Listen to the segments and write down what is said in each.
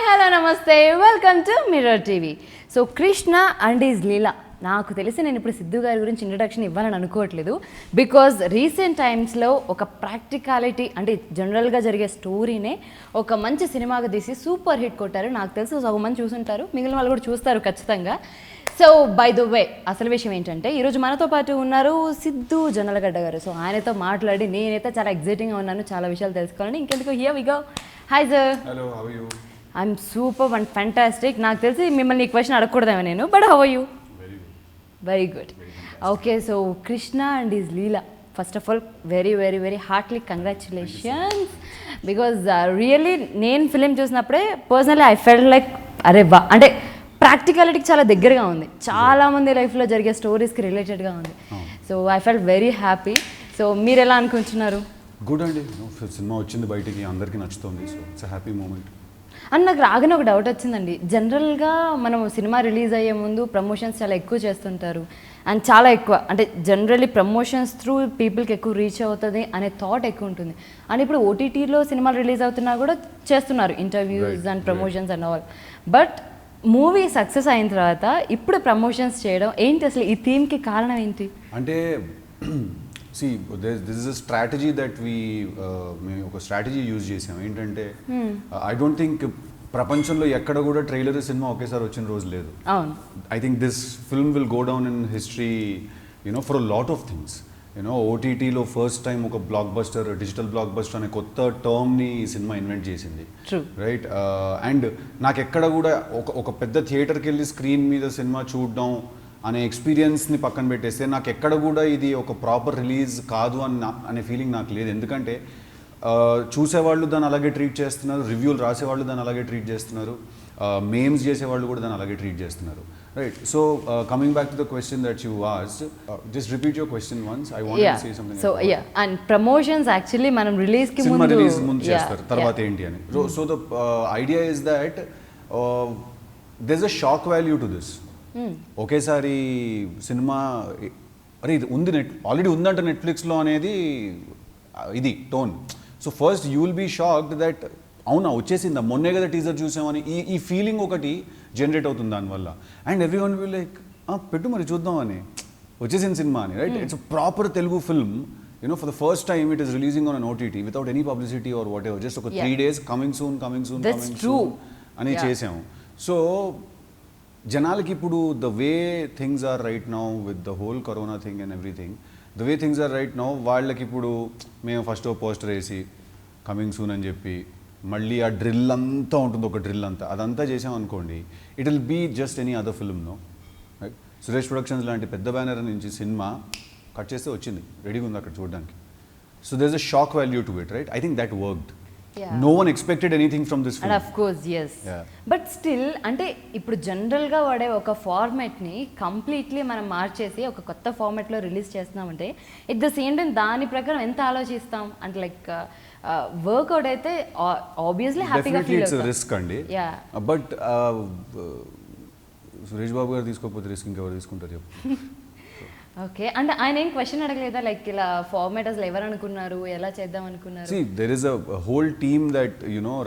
Hello నమస్తే welcome to mirror TV. So Krishna and his Leela. నాకు తెలిసి నేను ఇప్పుడు సిద్ధు గారి గురించి ఇంట్రడక్షన్ ఇవ్వాలని అనుకోవట్లేదు. బికాజ్ రీసెంట్ టైమ్స్లో ఒక ప్రాక్టికాలిటీ అంటే జనరల్గా జరిగే స్టోరీనే ఒక మంచి సినిమాగా తీసి సూపర్ హిట్ కొట్టారు. నాకు తెలిసి సగం మంది చూసుంటారు, మిగిలిన వాళ్ళు కూడా చూస్తారు ఖచ్చితంగా. సో బై ద వే అసలు విషయం ఏంటంటే ఈరోజు మనతో పాటు ఉన్నారు సిద్ధు జొన్నలగడ్డ గారు. సో ఆయనతో మాట్లాడి నేనైతే చాలా ఎగ్జైటింగ్గా ఉన్నాను, చాలా విషయాలు తెలుసుకోవాలని. ఇంకెందుకు here we go. Hi sir. Hello, how are you? I'm super and fantastic. నాకు తెలిసి మిమ్మల్ని ఈ క్వశ్చన్ అడగకూడదేమో నేను, but how are you? Very good. Okay, so Krishna and his Leela. First of all very very very heartly congratulations. Because really నేను film చూసినప్పుడే personally I felt like అరే వా, అంటే ప్రాక్టికాలిటీకి చాలా దగ్గరగా ఉంది, చాలామంది లైఫ్లో జరిగే స్టోరీస్కి రిలేటెడ్గా ఉంది. So I felt very happy. So మీరు ఎలా అనుకుంటున్నారు? గుడ్ అండి, సినిమా వచ్చింది బయటికి, అందరికీ నచ్చుతుంది. So it's happy moment. And నాకు రాగానే ఒక డౌట్ వచ్చిందండి. జనరల్గా మనం సినిమా రిలీజ్ అయ్యే ముందు ప్రమోషన్స్ చాలా ఎక్కువ చేస్తుంటారు, అండ్ చాలా ఎక్కువ అంటే జనరల్లీ ప్రమోషన్స్ త్రూ పీపుల్కి ఎక్కువ రీచ్ అవుతుంది అనే థాట్ ఎక్కువ ఉంటుంది. అండ్ ఇప్పుడు ఓటీటీలో సినిమాలు రిలీజ్ అవుతున్నా కూడా చేస్తున్నారు interviews and promotions and all. But movie success అయిన తర్వాత ఇప్పుడు ప్రమోషన్స్ చేయడం ఏంటి, అసలు ఈ థీమ్కి కారణం ఏంటి? అంటే see this is a strategy that మేము ఒక స్ట్రాటజీ యూజ్ చేసాం. ఏంటంటే ఐ డోంట్ థింక్ ప్రపంచంలో ఎక్కడ కూడా ట్రైలర్ సినిమా ఒకేసారి వచ్చిన రోజు లేదు. అవును, I think this film will go down in history for a lot of things. ఓటీటీలో ఫస్ట్ టైం ఒక block buster, digital block buster అనే కొత్త టర్మ్ని ఈ సినిమా ఇన్వెంట్ చేసింది, రైట్? అండ్ నాకు ఎక్కడ కూడా ఒక పెద్ద థియేటర్కి వెళ్ళి స్క్రీన్ మీద సినిమా చూడడం అనే ఎక్స్పీరియన్స్ని పక్కన పెట్టేస్తే నాకు ఎక్కడ కూడా ఇది ఒక ప్రాపర్ రిలీజ్ కాదు అనే ఫీలింగ్ నాకు లేదు. ఎందుకంటే చూసేవాళ్ళు దాన్ని అలాగే ట్రీట్ చేస్తున్నారు, రివ్యూలు రాసేవాళ్ళు దాన్ని అలాగే ట్రీట్ చేస్తున్నారు, మేమ్స్ చేసేవాళ్ళు కూడా దాన్ని అలాగే ట్రీట్ చేస్తున్నారు, right? So coming back to the question that you asked, just repeat your question once. I want to say something. So and promotions actually మనం రిలీజ్ కి సినిమా రిలీజ్ ముందు చేస్తారు, తర్వాత ఏంటి అని. So the idea is that there is a shock value to this. ఒకేసారి సినిమా అరే ఇది ఉంది, ఆల్రెడీ ఉందంట నెట్ఫ్లిక్స్లో అనేది ఇది tone. So first you will be shocked that అవునా వచ్చేసిందా, మొన్నే కదా టీజర్ చూసామని ఈ ఫీలింగ్ ఒకటి జనరేట్ అవుతుంది దానివల్ల. And every one will like పెట్టు మరి చూద్దామని, వచ్చేసిన సినిమా అని, right? It's a proper Telugu film. For the first time it is releasing on an OTT without any publicity or whatever, just ఒక 3 days coming soon అని చేసాము. సో జనాలకి ఇప్పుడు the way things are right now with the whole corona thing and everything, the way things are right now, వాళ్ళకి ఇప్పుడు మేము first poster వేసి coming soon అని చెప్పి మళ్ళీ ఆ డ్రిల్ అంతా ఉంటుంది, ఒక డ్రిల్ అంతా అదంతా చేసాం అనుకోండి, it will be just any other ఫిల్మ్లో, రైట్? సురేష్ ప్రొడక్షన్స్ లాంటి పెద్ద బ్యానర్ నుంచి సినిమా కట్ చేస్తే వచ్చింది, రెడీగా ఉంది అక్కడ చూడడానికి. So there is a shock value to it, right? I think that worked. No one expected anything from this film. And of course, yes. Yeah. But still, అంటే ఇప్పుడు జనరల్గా వాడే ఒక ఫార్మాట్ని కంప్లీట్లీ మనం మార్చేసి ఒక కొత్త ఫార్మాట్లో రిలీజ్ చేస్తున్నామంటే ఎట్ ద సేమ్ టైం దాని ప్రకారం ఎంత ఆలోచిస్తాం అంటే లైక్ వర్క్అవుట్ అయితే ఆబ్వియస్లీ హ్యాపీగా ఫీల్ అవుతాం. రిస్క్ అండి, బట్ సురేష్ బాబు గారు తీసుకోకపోతే రిస్క్ ఇంకెవరు తీసుకుంటారు చెప్పు? ఓకే, అంటే ఆయన ఏం క్వశ్చన్ అడగలేదా లైక్ ఇలా ఫార్మాట్ అసలు ఎవరు అనుకున్నారు, ఎలా చేద్దాం అనుకున్నారు? See, there is a whole team that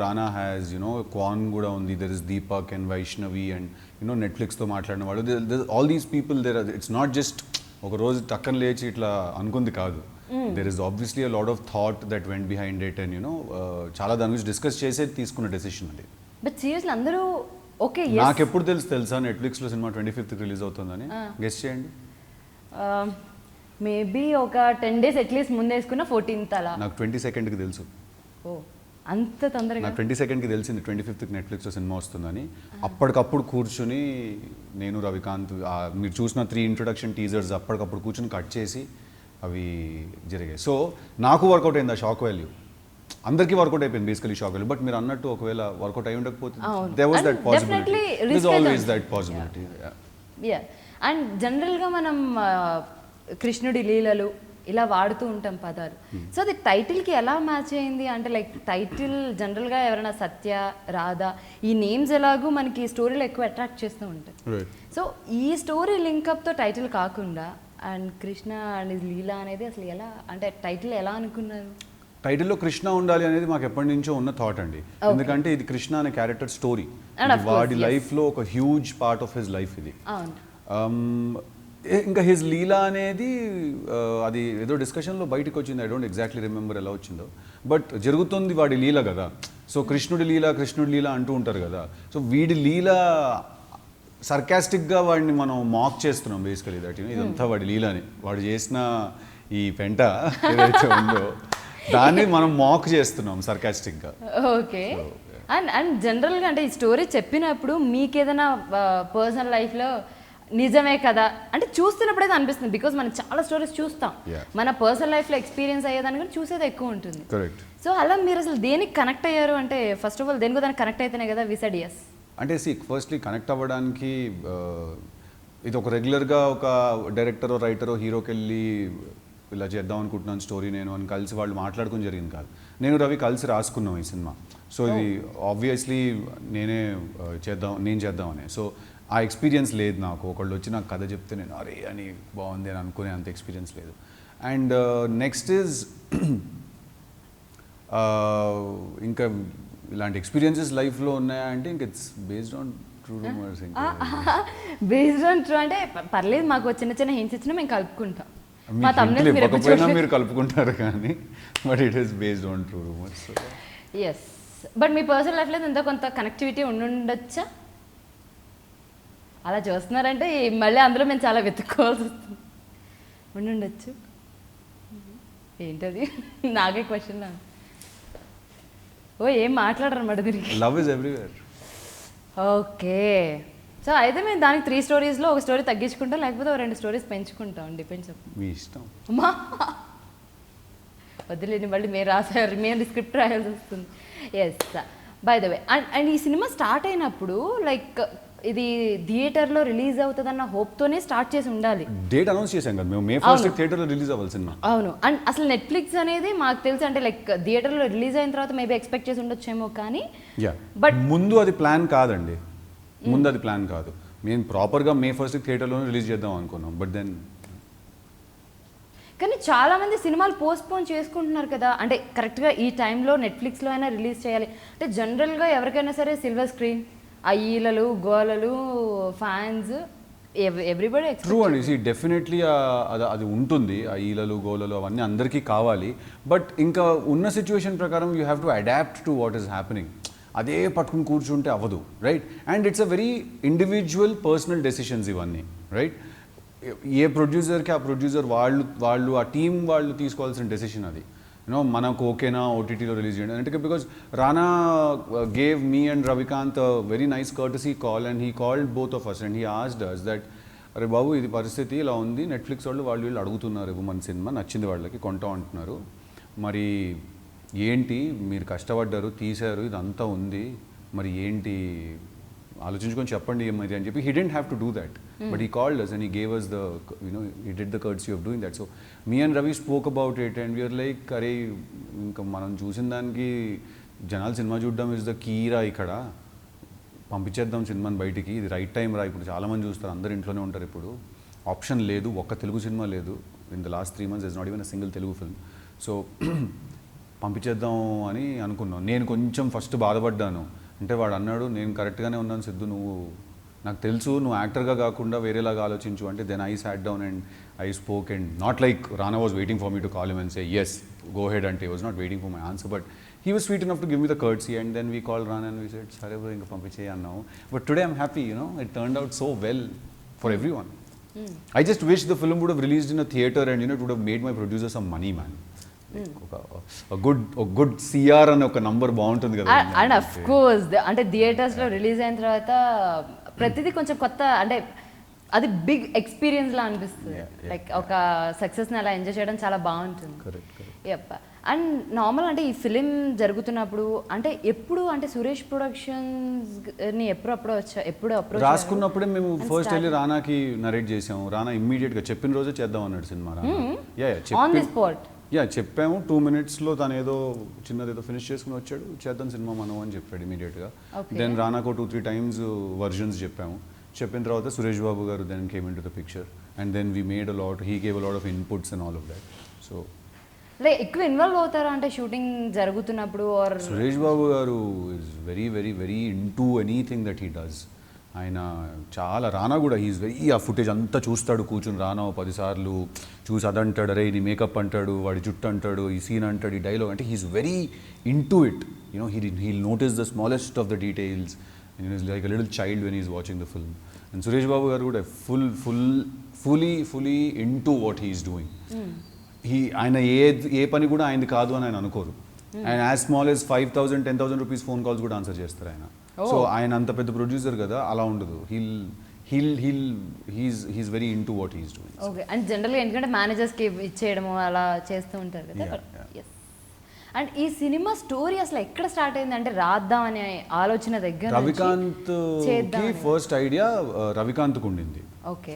Rana has, Kwan కూడా ఉంది, there is Deepak and Vaishnavi and Netflix తో మాట్లాడిన వాళ్ళు, all these people there are, it's not just ఒక రోజు టక్కన లేచి ఇట్లా అనుకుంది కాదు. There is obviously a lot of thought that went behind it and చాలా దాని గురించి డిస్కస్ చేసే తీసుకున్న డెసిషన్ అది. బట్ సీరియస్లీ అందరూ ఓకే, నాకు ఎప్పుడు తెలుసా నెట్ఫ్లిక్స్లో సినిమా 25th రిలీజ్ అవుతుందని? గెస్ చేయండి. మేబీ ఒక 10 days అట్లీస్ట్ ముందు వేసుకున్న 14th అలా. నాకు 22nd తెలుసు. ఓ అంత తొందరగా? నాకు 22nd తెలిసింది 25th నెట్ఫ్లిక్స్లో సినిమా వస్తుందని. అప్పటికప్పుడు కూర్చుని నేను రవికాంత్ మీరు చూసిన 3 ఇంట్రొడక్షన్ టీజర్స్ అప్పటికప్పుడు కూర్చుని కట్ చేసి అవి జరిగాయి. సో నాకు వర్కౌట్ అయింది ఆ షాక్ వాల్యూ, అందరికీ వర్కౌట్ అయిపోయింది బేసికలీ షాక్ వాల్యూ. బట్ మీరు అన్నట్టు ఒకవేళ వర్కౌట్ అయి ఉండకపోతే there was that possibility, there's always that possibility. Yeah. And జనరల్గా మనం కృష్ణుడి లీలలు ఇలా వాడుతూ ఉంటాం పదాలు. సో అది టైటిల్కి ఎలా మ్యాచ్ అయింది అంటే లైక్ టైటిల్ జనరల్గా ఎవరైనా సత్య, రాధ ఈ నేమ్స్ ఎలాగూ మనకి స్టోరీలో ఎక్కువ అట్రాక్ట్ చేస్తూ ఉంటాయి. సో ఈ స్టోరీ లింకప్తో టైటిల్ కాకుండా అండ్ కృష్ణ అండ్ లీలా అనేది అసలు ఎలా అంటే టైటిల్ ఎలా అనుకున్నారు? టైటిల్లో కృష్ణ ఉండాలి అనేది మాకు ఎప్పటి నుంచో ఉన్న థాట్ అండి. ఎందుకంటే ఇది కృష్ణ అనే క్యారెక్టర్ స్టోరీ, వాడి లైఫ్లో ఒక huge part of his life ఇది. ఇంకా హిజ్ లీలా అనేది అది ఏదో డిస్కషన్లో బయటకు వచ్చింది, ఐ డోంట్ ఎగ్జాక్ట్లీ రిమెంబర్ ఎలా వచ్చిందో, బట్ జరుగుతుంది వాడి లీల కదా. సో కృష్ణుడి లీల అంటూ ఉంటారు కదా. సో వీడి లీల సర్కాస్టిక్గా వాడిని మనం మాక్ చేస్తున్నాం బేసికలీ, దట్ ఇదంతా వాడి లీల అని. వాడు చేసిన ఈ పెంట ఏదైతే ఉందో దాన్ని మనం మాక్ చేస్తున్నాం సర్కాస్టిక్గా. ఓకే. అండ్ జనరల్గా అంటే ఈ స్టోరీ చెప్పినప్పుడు మీకు ఏదైనా పర్సనల్ లైఫ్లో నిజమే కదా అంటే చూస్తున్నప్పుడు అయితే అనిపిస్తుంది, బికాజ్ మనం చాలా స్టోరీస్ చూస్తాం, మన పర్సనల్ లైఫ్లో ఎక్స్పీరియన్స్ అయ్యేదానికంటే చూసేది ఎక్కువ ఉంటుంది. కరెక్ట్. సో అలా మీరు అసలు దేనికి కనెక్ట్ అయ్యారు అంటే ఫస్ట్ ఆఫ్ ఆల్ దేనికో దానికి కనెక్ట్ అయితేనే కదా వి సెడ్ yes. అంటే ఫస్ట్లీ కనెక్ట్ అవ్వడానికి ఇది ఒక రెగ్యులర్గా ఒక డైరెక్టరో రైటరో హీరోకి వెళ్ళి ఇలా చేద్దాం అనుకుంటున్నాను స్టోరీ నేను అని కలిసి వాళ్ళు మాట్లాడుకుని జరిగింది కాదు. నేను రవి కలిసి రాసుకున్నాం ఈ సినిమా. సో ఇది ఆబ్వియస్లీ నేను చేద్దామని. సో ఆ ఎక్స్పీరియన్స్ లేదు నాకు. ఒకళ్ళు వచ్చి నాకు కథ చెప్తే నేను అరే అని బాగుంది అని అనుకునే అంత ఎక్స్పీరియన్స్ లేదు. అండ్ నెక్స్ట్ ఈజ్ ఇంకా ఇలాంటి ఎక్స్పీరియన్సెస్ లైఫ్లో ఉన్నాయా అంటే ఇంక it's based on true rumours. Based on true అంటే పర్లేదు, మాకు చిన్న చిన్న హింట్స్ ఇచ్చినా మేము కలుపుకుంటాం. ఇవ్వకపోయినా మీరు కలుపుకుంటారు కానీ but it is based on true rumours. Yes. But మీ పర్సనల్ లైఫ్లో ఎంతో కొంత కనెక్టివిటీ ఉండుండొచ్చా? అలా చూస్తున్నారంటే మళ్ళీ అందులో మేము చాలా వెతుక్కోవాల్సి వస్తుంది. ఉండుండొచ్చు. ఏంటది? నాకే క్వశ్చన్. ఓ ఏం మాట్లాడరు అన్నమాట దీనికి. Love is everywhere. Okay. So అయితే మేము దానికి 3 స్టోరీస్లో ఒక స్టోరీ తగ్గించుకుంటాం, లేకపోతే 2 స్టోరీస్ పెంచుకుంటాం, డిపెండ్స్. మీ ఇష్టం. అమ్మా వదిలేని మళ్ళీ మీరు రాసారు, మేము స్క్రిప్ట్ రాయాల్సి వస్తుంది. Yes. By the way and ఈ సినిమా స్టార్ట్ అయినప్పుడు లైక్ ఇది థియేటర్లో రిలీజ్ అవుతుందన్న హోప్తోనే స్టార్ట్ చేసి ఉండాలి. డేట్ అనౌన్స్ చేశాం కదా మేము, May 1st థియేటర్లో రిలీజ్ అవ్వాలి సినిమా. అవును. అండ్ అసలు నెట్ఫ్లిక్స్ అనేది మాకు తెలిసి అంటే లైక్ థియేటర్లో రిలీజ్ అయిన తర్వాత మేబీ ఎక్స్పెక్ట్ చేసి ఉండొచ్చేమో, కానీ బట్ ముందు అది ప్లాన్ కాదండి. ముందు అది ప్లాన్ కాదు. మేము ప్రాపర్గా May 1st థియేటర్లోనే రిలీజ్ చేద్దాం అనుకున్నాం. బట్ దెన్ కానీ చాలామంది సినిమాలు పోస్ట్పోన్ చేసుకుంటున్నారు కదా, అంటే కరెక్ట్గా ఈ టైంలో నెట్ఫ్లిక్స్లో అయినా రిలీజ్ చేయాలి అంటే. జనరల్గా ఎవరికైనా సరే సిల్వర్ స్క్రీన్, ఆ ఈలలు గోలలు ఫ్యాన్స్ ఎవ్రీబడి. ట్రూ అండి. డెఫినెట్లీ అది ఉంటుంది, ఆ ఈలలు గోలలు అవన్నీ అందరికీ కావాలి. బట్ ఇంకా ఉన్న సిచ్యువేషన్ ప్రకారం you have to adapt to what is happening. అదే పట్టుకుని కూర్చుంటే అవ్వదు, right? And it's a very individual personal decisions ఇవన్నీ, రైట్? ఏ ప్రొడ్యూసర్కి ఆ ప్రొడ్యూసర్ వాళ్ళు ఆ టీం వాళ్ళు తీసుకోవాల్సిన డెసిషన్ అది. మనకు ఓకేనా ఓటీటీలో రిలీజ్ చేయండి అంటే, because Rana gave me and Ravikanth very nice courtesy call and he called both of us and he asked us that అరే బాబు ఇది పరిస్థితి ఇలా ఉంది, నెట్ఫ్లిక్స్ వాళ్ళు వీళ్ళు అడుగుతున్నారు మన సినిమా నచ్చింది వాళ్ళకి కొంటా అంటున్నారు, మరి ఏంటి మీరు కష్టపడ్డారు తీశారు ఇదంతా ఉంది, మరి ఏంటి ఆలోచించుకొని చెప్పండి మరి అని చెప్పి. He didn't have to do that, but he called us and he gave us the, he did the courtesy of doing that. So me and Ravi spoke about it and we were like, అరే ఇంకా మనం చూసిన దానికి జనాలు cinema చూడడం is the కీరా, ఇక్కడ పంపించేద్దాం సినిమాని బయటికి, ఇది రైట్ టైం రా. ఇప్పుడు చాలామంది చూస్తారు, అందరు ఇంట్లోనే ఉంటారు, ఇప్పుడు ఆప్షన్ లేదు, ఒక్క తెలుగు సినిమా లేదు. In the last 3 months is not even a single Telugu film. So పంపించేద్దాం అని అనుకున్నాం. నేను కొంచెం ఫస్ట్ బాధపడ్డాను. అంటే వాడు అన్నాడు నేను కరెక్ట్గానే ఉన్నాను సిద్ధు, నువ్వు నాకు తెలుసు నువ్వు యాక్టర్గా కాకుండా వేరేలాగా ఆలోచించు అంటే. Then I sat down and I spoke and not like Rana was waiting for me to call him and say yes go ahead అంటే. he was not waiting for my answer but he was sweet enough to give me the courtesy and then we called Rana and we said సరే bro ఇంకా పంపించేయి అన్నాము. But today I'm happy, it turned out so well for everyone. I just wish the film would have released in a theater and it would have made my producer some money, man. Good CR అని ఒక number బాగుంటుంది కదా. And of course అంటే థియేటర్స్లో release అయిన తర్వాత ప్రతిదీ కొంచెం కొత్త, అంటే అది బిగ్ ఎక్స్పీరియన్స్ లా అనిపిస్తుంది. లైక్ ఒక సక్సెస్ని అలా ఎంజాయ్ చేయడం చాలా బాగుంటుంది. యప్. అండ్ నార్మల్ అంటే ఈ ఫిలిం జరుగుతున్నప్పుడు అంటే ఎప్పుడు అంటే సురేష్ ప్రొడక్షన్స్ని ఎప్పుడు అప్రోచ్ రాసుకున్నప్పుడే మేము ఫస్ట్ వెళ్ళి రానాకి నరేట్ చేసాము. రానా ఇమ్మీడియట్గా చెప్పిన రోజే చేద్దాం అన్నాడు సినిమా. ఆన్ ది స్పాట్ చెప్పాము. 2 minutesలో తను ఏదో చిన్నదేదో ఫినిష్ చేసుకుని వచ్చాడు, చేద్దాం సినిమా మనం అని చెప్పాడు ఇమీడియట్గా. దెన్ రానాకు 2-3 times వర్జన్స్ చెప్పాము. చెప్పిన తర్వాత Suresh Babu garu then came into the picture and then we made he gave a lot of inputs and all of that. So like ఎక్కువ ఇన్వాల్వ్ అవుతారా అంటే షూటింగ్ జరుగుతున్నప్పుడు or Suresh Babu garu is very very very into anything that he does. ఆయన చాలా రానా కూడా he's very ఆ footage అంతా చూస్తాడు కూర్చుని రానా 10 సార్లు చూసి అదంటాడు, అరే ఇది మేకప్ అంటాడు, వాడి జుట్టు అంటాడు, ఈ సీన్ అంటాడు, ఈ డైలాగ్ అంటే he's very into it. You know he'll notice the smallest of the details and he's like a little child when he's watching the film. And Suresh Babu garu కూడా fully into what he's doing. ఆయన ఏ పని కూడా ఆయనది కాదు అని ఆయన అనుకోరు. ఆయన as small yes 5,000 10,000 rupees phone calls కూడా ఆన్సర్ చేస్తారు ఆయన. సో ఆయన అంత పెద్ద ప్రొడ్యూసర్ కదా, అలా ఉండదు. He's very into what he's doing. Okay. And జనరల్గా ఎందుకంటే మేనేజర్స్కి ఇచ్చేయడము అలా చేస్తూ ఉంటారు కదా. అండ్ ఈ సినిమా స్టోరీ అసలు ఎక్కడ స్టార్ట్ అయింది అంటే రాద్దాం అనే ఆలోచన దగ్గర రవికాంత్ కి ఫస్ట్ ఐడియా రవికాంత్కు ఉండింది.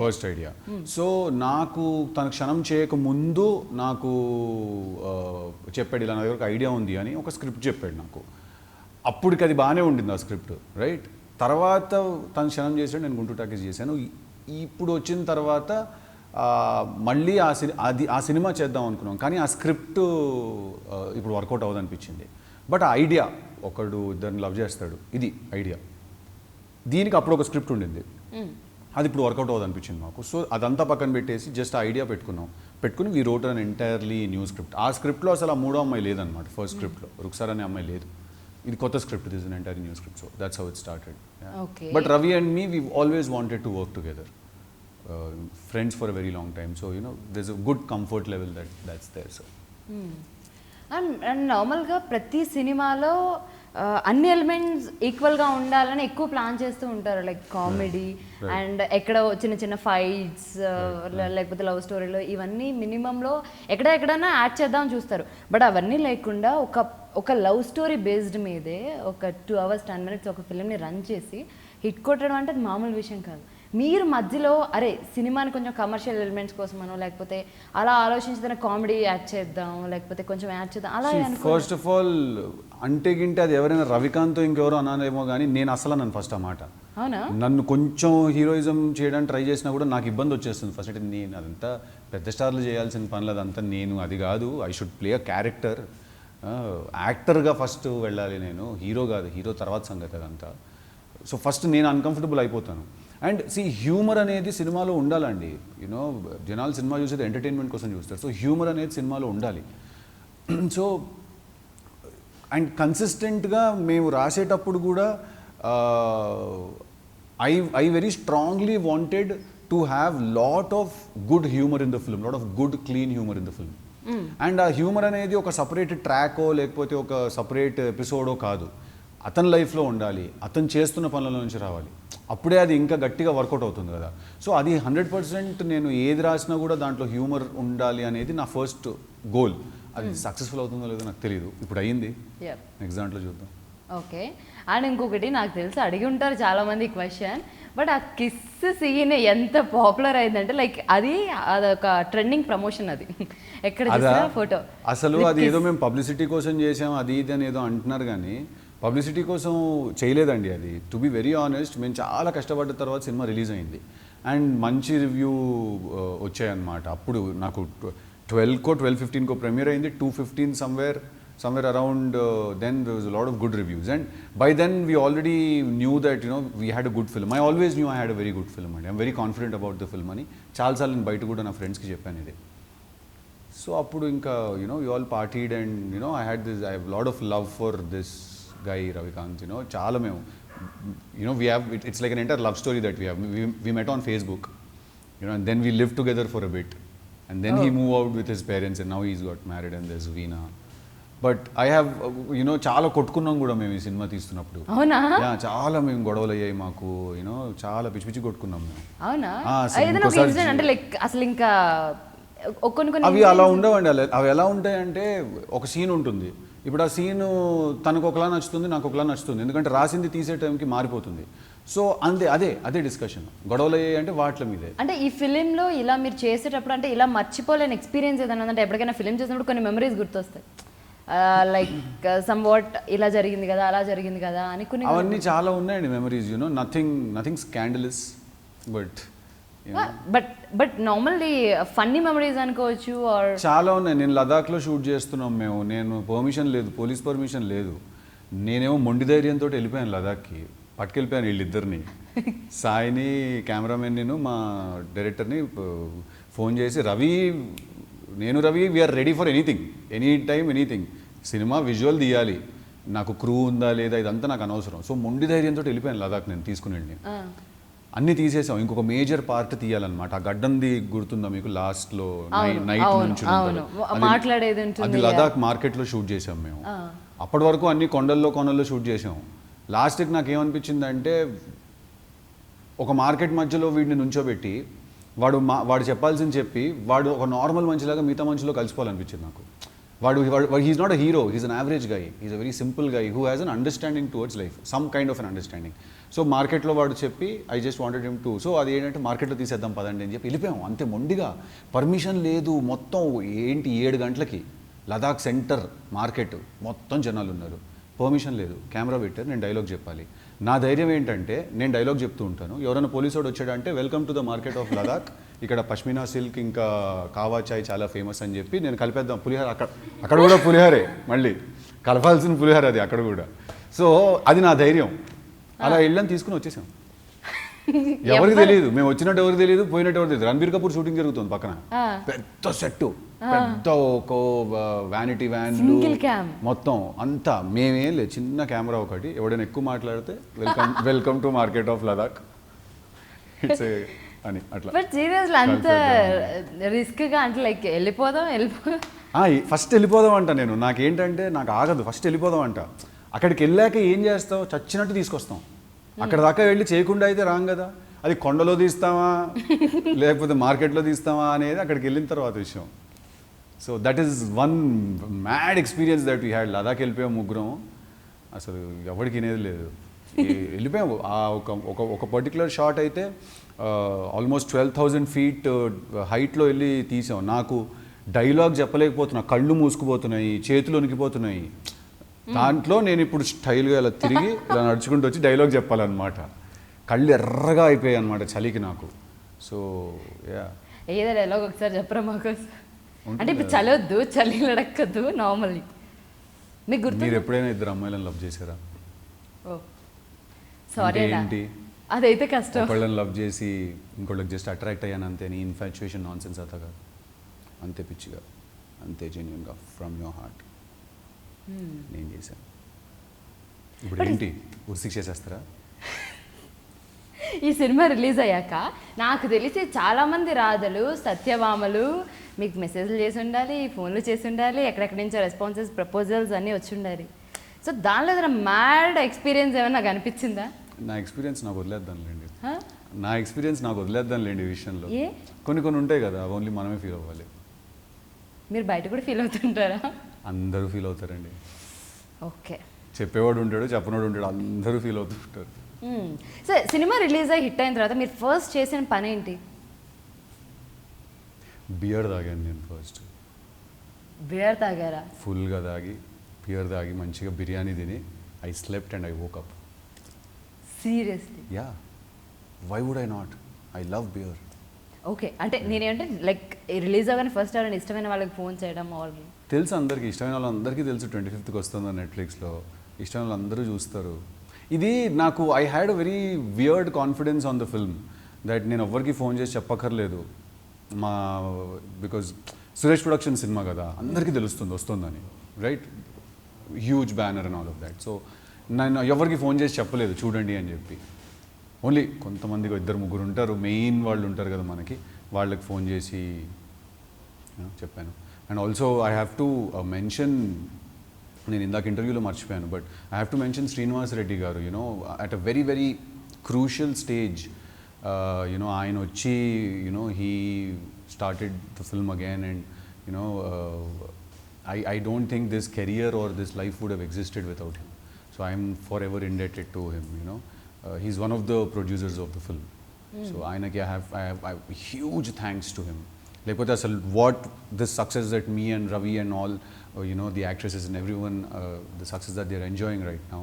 First idea. సో నాకు తన క్షణం చేయక ముందు నాకు చెప్పాడు ఇలా నా దగ్గర ఒక ఐడియా ఉంది అని, ఒక స్క్రిప్ట్ చెప్పాడు నాకు. అప్పటికి అది బాగానే ఉండింది ఆ స్క్రిప్ట్, రైట్. తర్వాత తను క్షణం చేశాడు, నేను గుంటూరు టాకీస్ చేశాను. ఇప్పుడు వచ్చిన తర్వాత మళ్ళీ ఆ సినిమా చేద్దాం అనుకున్నాం, కానీ ఆ స్క్రిప్ట్ ఇప్పుడు వర్కౌట్ అవ్వదనిపించింది. బట్ ఆ ఐడియా, ఒకడు ఇద్దరిని లవ్ చేస్తాడు, ఇది ఐడియా. దీనికి అప్పుడు ఒక స్క్రిప్ట్ ఉండింది, అది ఇప్పుడు వర్కౌట్ అవ్వదనిపించింది మాకు. సో అదంతా పక్కన పెట్టేసి జస్ట్ ఆ ఐడియా పెట్టుకుని we wrote an entirely new script. ఆ స్క్రిప్ట్లో అసలు ఆ మూడో అమ్మాయి లేదనమాట. ఫస్ట్ స్క్రిప్ట్లో రుక్సార్ అనే అమ్మాయి లేదు. ఇది కొత్త script, this is an entire new script. So that's how it started. But Ravi and me we always wanted to work together. Friends for a very long time, so you know there's a good comfort level that's there. So and నార్మల్గా ప్రతి సినిమాలో అన్ని elements ఈక్వల్గా ఉండాలని ఎక్కువ plan చేస్తూ ఉంటారు, like comedy and ఎక్కడ చిన్న చిన్న ఫైట్స్ లేకపోతే లవ్ స్టోరీలో ఇవన్నీ మినిమంలో ఎక్కడైనా యాడ్ చేద్దామని చూస్తారు. బట్ అవన్నీ లేకుండా ఒక లవ్ స్టోరీ బేస్డ్ మీదే ఒక 2 hours 10 minutes ఒక ఫిల్మ్ని రన్ చేసి హిట్ కొట్టడం అంటే అది మామూలు విషయం కాదు. మీరు మధ్యలో అరే సినిమాని కొంచెం కమర్షియల్ ఎలిమెంట్స్ కోసమనో లేకపోతే అలా ఆలోచించిన కామెడీ యాడ్ చేద్దాం లేకపోతే కొంచెం యాడ్ చేద్దాం అలా. ఫస్ట్ ఆఫ్ ఆల్ అంటే గింటే అది ఎవరైనా రవికాంత్ ఇంకెవరో అనాలేమో కానీ నేను అసలు నన్ను ఫస్ట్ ఆ మాట, అవునా, నన్ను కొంచెం హీరోయిజం చేయడానికి ట్రై చేసినా కూడా నాకు ఇబ్బంది వచ్చేస్తుంది. ఫస్ట్ అంటే నేను అదంతా పెద్ద స్టార్లు చేయాల్సిన పనులు, అదంతా నేను అది కాదు. I should play a character, యాక్టర్గా ఫస్ట్ వెళ్ళాలి నేను, హీరో కాదు. హీరో తర్వాత సంగతి అదంతా. సో ఫస్ట్ నేను అన్కంఫర్టబుల్ అయిపోతాను. అండ్ హ్యూమర్ అనేది సినిమాలో ఉండాలండి. యూనో జనాలు సినిమా చూసేది ఎంటర్టైన్మెంట్ కోసం చూస్తారు. సో హ్యూమర్ అనేది సినిమాలో ఉండాలి. సో అండ్ కన్సిస్టెంట్గా మేము రాసేటప్పుడు కూడా I very strongly wanted to have lot of good humour in the film, lot of good clean humour in the film. And ఆ హ్యూమర్ అనేది ఒక సపరేట్ ట్రాకో లేకపోతే ఒక సపరేట్ ఎపిసోడో కాదు, అతని లైఫ్లో ఉండాలి, అతను చేస్తున్న పనుల నుంచి రావాలి. అప్పుడే అది ఇంకా గట్టిగా వర్కౌట్ అవుతుంది కదా. సో అది 100% నేను ఏది రాసినా కూడా దాంట్లో హ్యూమర్ ఉండాలి అనేది నా ఫస్ట్ గోల్. అది సక్సెస్ఫుల్ అవుతుందో లేదో నాకు తెలియదు, ఇప్పుడు అయ్యింది. నెక్స్ట్ దాంట్లో చూద్దాం. ఓకే. అండ్ ఇంకొకటి నాకు తెలిసి అడిగి ఉంటారు చాలామంది క్వశ్చన్, బట్ ఆ కిస్ సీన్ ఎంత పాపులర్ అయిందంటే లైక్ అదొక ట్రెండింగ్ ప్రమోషన్, అది ఎక్కడ ఫోటో. అసలు అది ఏదో మేము పబ్లిసిటీ కోసం చేసాం అది ఇది అని ఏదో అంటున్నారు, కానీ పబ్లిసిటీ కోసం చేయలేదండి అది. టు బి వెరీ ఆనెస్ట్, మేము చాలా కష్టపడ్డ తర్వాత సినిమా రిలీజ్ అయింది అండ్ మంచి రివ్యూ వచ్చాయన్నమాట. అప్పుడు నాకు 12-15 ప్రీమియర్ అయింది, 2:15 somewhere around then there was a lot of good reviews, and by then we already knew that we had a good film. I always knew I had a very good film and I'm very confident about the film అని చాలాసార్లు నేను బయట కూడా నా ఫ్రెండ్స్కి చెప్పాను ఇది. So అప్పుడు ఇంకా we all partied and I had a lot of love for this guy Ravikant. చాలా మేము we have it's like an entire love story that we met on Facebook, and then we lived together for a bit and then he moved out with his parents and now he's got married and there's Veena. But I have చాలా కొట్టుకున్నాం కూడా మేము ఈ cinema తీస్తున్నప్పుడు. అవునా? చాలా మేము గొడవలు అయ్యాయి మాకు, చాలా పిచ్చి పిచ్చి కొట్టుకున్నాం మేము. అవునా? అంటే లైక్ అసలు ఇంకా అవి అలా ఉండవండి. అవి ఎలా ఉంటాయంటే ఒక సీన్ ఉంటుంది, ఇప్పుడు ఆ సీను తనకు ఒకలా నచ్చుతుంది, నాకు ఒకలా నచ్చుతుంది, ఎందుకంటే రాసింది తీసే టైంకి మారిపోతుంది. సో అదే డిస్కషన్. గొడవలు అయ్యాయి అంటే వాటి మీదే. అంటే ఈ ఫిలింలో ఇలా మీరు చేసేటప్పుడు అంటే ఇలా మర్చిపోలేని ఎక్స్పీరియన్స్ ఏదైనా అంటే ఎప్పటికైనా ఫిలిం చేసినప్పుడు కొన్ని మెమరీస్ గుర్తొస్తాయి, లైక్ సమ్ వాట్ ఇలా జరిగింది కదా అలా జరిగింది కదా అని కొన్ని. అవన్నీ చాలా ఉన్నాయండి memories. Nothing scandalous, but but normally funny memories అనుకోవచ్చు ఆర్ చాలా ఉన్నాయి. నేను లదాఖ్లో షూట్ చేస్తున్నాం మేము, నేను పర్మిషన్ లేదు, పోలీస్ పర్మిషన్ లేదు. నేనేమో మొండి ధైర్యంతో వెళ్ళిపోయాను లదాఖ్కి, పట్టుకెళ్ళిపోయాను వీళ్ళిద్దరిని, సాయిని కెమెరామెన్ నేను మా డైరెక్టర్ని ఫోన్ చేసి Ravi we are ready for anything, any time anything, సినిమా విజువల్ తీయాలి, నాకు క్రూ ఉందా లేదా ఇదంతా నాకు అనవసరం. సో మొండి ధైర్యంతో వెళ్ళిపోయాను లదాఖ్, నేను తీసుకుని వెళ్ళి అన్నీ తీసేసాం. ఇంకొక మేజర్ పార్ట్ తీయాలన్నమాట. ఆ గడ్డంది గుర్తుందా మీకు, లాస్ట్లో నైట్ నుంచి మాట్లాడేది అది లదాఖ్ మార్కెట్లో షూట్ చేసాం మేము. అప్పటి వరకు అన్ని కొండల్లో షూట్ చేసాం. లాస్ట్కి నాకు ఏమనిపించిందంటే ఒక మార్కెట్ మధ్యలో వీడిని నుంచోబెట్టి వాడు చెప్పాల్సింది చెప్పి వాడు ఒక నార్మల్ మనిషిలాగా మిగతా మనిషిలో కలిసిపోవాలనిపించింది నాకు. వాడు he is not a hero, he's an average guy, he's a very simple guy who has an understanding towards life, some kind of an understanding. So మార్కెట్లో వాడు చెప్పి I just wanted him to, so అది ఏంటంటే మార్కెట్లో తీసేద్దాం పదండి అని చెప్పి వెళ్ళిపోయాం అంతే మొండిగా. పర్మిషన్ లేదు, మొత్తం 7 గంటలకి లదాఖ్ సెంటర్ మార్కెట్ మొత్తం జనాలు ఉన్నారు, పర్మిషన్ లేదు, కెమెరా పెట్టారు, నేను డైలాగ్ చెప్పాలి. నా ధైర్యం ఏంటంటే నేను డైలాగ్ చెప్తూ ఉంటాను, ఎవరైనా పోలీసు వాడు వచ్చాడంటే welcome to the market of Ladakh, ఇక్కడ పష్మినా సిల్క్ ఇంకా కావా చాయ్ చాలా ఫేమస్ అని చెప్పి నేను కలిపేద్దాం పులిహోర, అక్కడ కూడా పులిహోరే, మళ్ళీ కలపాల్సిన పులిహోర అది అక్కడ కూడా. సో అది నా ధైర్యం. అలా వెళ్ళని తీసుకుని వచ్చేసాం. ఎవరికి తెలియదు, మేము వచ్చినట్టు ఎవరికి తెలియదు, పోయినట్టు ఎవరికి తెలియదు. రణబీర్ కపూర్ షూటింగ్ జరుగుతుంది పక్కన, పెద్ద సెట్, పెద్ద ఒక వ్యానిటీ వ్యాన్లు మొత్తం అంతా, మేమేం లేదు, చిన్న కెమెరా ఒకటి, ఎవడైనా ఎక్కువ మాట్లాడితే welcome to market of Ladakh it's అని అట్లా. బట్ సీరియస్లీ అంత రిస్క్ గా అంటే లైక్ వెళ్ళిపోదాం ఫస్ట్ వెళ్ళిపోదాం అంట. నేను నాకేంటంటే నాకు ఆగదు, ఫస్ట్ వెళ్ళిపోదాం అంట. అక్కడికి వెళ్ళాక ఏం చేస్తావు, చచ్చినట్టు తీసుకొస్తాం. అక్కడ దాకా వెళ్ళి చేయకుండా అయితే రాం కదా, అది కొండలో తీస్తామా లేకపోతే మార్కెట్లో తీస్తామా అనేది అక్కడికి వెళ్ళిన తర్వాత విషయం. So that is one mad experience that we had. Ladakh వెళ్ళిపోయాం ముగ్గురం, అసలు ఎవరికి వినేది లేదు, వెళ్ళిపోయాము. ఒక పర్టికులర్ షాట్ అయితే ఆల్మోస్ట్ 12,000 feet హైట్లో వెళ్ళి తీసాం. నాకు డైలాగ్ చెప్పలేకపోతున్నా, కళ్ళు మూసుకుపోతున్నాయి, చేతులు వణికిపోతున్నాయి. దాంట్లో నేను ఇప్పుడు స్టైల్గా ఇలా తిరిగి ఇలా నడుచుకుంటూ వచ్చి డైలాగ్ చెప్పాలన్నమాట. కళ్ళు ఎర్రగా అయిపోయాయి అనమాట చలికి నాకు. సో ఏదో డైలాగ్ ఒకసారి చెప్పరా మాకు, అంటే ఇప్పుడు చలవద్దు, చలి అడక్కద్దు, నార్మల్లీ. మీకు గుర్తు, మీరు ఎప్పుడైనా ఇద్దరు అమ్మాయిలను లవ్ చేశారా? ఓ సారీ ఏంటి, అదైతే కష్టం. ఒకళ్ళని లవ్ చేసి ఇంకోళ్ళకి జస్ట్ అట్రాక్ట్ అయ్యాను అంతే, నీ ఇన్ఫాచ్యుయేషన్ నాన్ సెన్స్ అత కాదు, అంతే పిచ్చిగా, అంతే జెన్యూన్గా ఫ్రమ్ యువర్ హార్ట్ నేను చేశాను. ఇప్పుడు ఏంటి ఉరిసిక్ చేసేస్తారా? ఈ సినిమా రిలీజ్ అయ్యాక నాకు తెలిసి చాలామంది రాధలు, సత్యభామలు మీకు మెసేజ్లు చేసి ఉండాలి, ఫోన్లు చేసి ఉండాలి, ఎక్కడెక్కడి నుంచో రెస్పాన్సెస్, ప్రపోజల్స్ అన్నీ వచ్చి ఉండాలి. సో దానిలో ఏదైనా మ్యాడ్ ఎక్స్పీరియన్స్ ఏమైనా నాకు అనిపించిందా? నా ఎక్స్పీరియన్స్ నాకు వదిలేద్దాంలేండి ఈ విషయంలో. కొన్ని ఉంటాయి కదా, ఓన్లీ మనమే ఫీల్ అవ్వాలి. మీరు బయట కూడా ఫీల్ అవుతుంటారా? అందరూ ఫీల్ అవుతారండి. ఓకే, చెప్పేవాడు ఉంటాడు, చెప్పనోడు ఉంటాడు, అందరూ ఫీల్ అవుతుంటారు. సో సినిమా రిలీజ్ అయ్యి హిట్ అయిన తర్వాత మీరు ఫస్ట్ చేసిన పని ఏంటి? బియర్ తాగాను నేను ఫస్ట్. బియర్ తాగారా? ఫుల్గా తాగి, బియర్ తాగి, మంచిగా బిర్యానీ తిని I slept and I woke up. Seriously? Yeah, why would I not, I love beer. Okay, అంటే నేనేంటే లైక్ రిలీజ్ అవ్వగానే ఫస్ట్ ఎవరైనా ఇష్టమైన వాళ్ళకి ఫోన్ చేయడం ఆల్రెడీ తెలుసు అందరికీ, ఇష్టమైన వాళ్ళందరికీ తెలుసు. 25th వస్తుందో నెట్ఫ్లిక్స్లో, ఇష్టమైన వాళ్ళందరూ చూస్తారు. ఇది నాకు I had a very weird confidence on the film that నేను ఎవ్వరికి ఫోన్ చేసి చెప్పక్కర్లేదు. బికాజ్ సురేష్ ప్రొడక్షన్ సినిమా కదా, అందరికీ తెలుస్తుంది వస్తుందని, right, huge banner and all of that. So నేను ఎవరికి ఫోన్ చేసి చెప్పలేదు చూడండి అని చెప్పి. ఓన్లీ కొంతమందికి 2-3 ఉంటారు, మెయిన్ వాళ్ళు ఉంటారు కదా మనకి, వాళ్ళకి ఫోన్ చేసి చెప్పాను. And also I have to mention, నేను ఇందాక ఇంటర్వ్యూలో మర్చిపోయాను, but I have to mention Srinivas Reddy garu. You know at a very very crucial stage, you know ఆయన వచ్చి, you know he started the film again, and you know I don't think this career or this life would have existed without him. So I am forever indebted to him, you know. He's one of the producers of the film. So I have huge thanks to him. Like what this success that me and Ravi and all, you know, the actresses and everyone, the success that they're enjoying right now,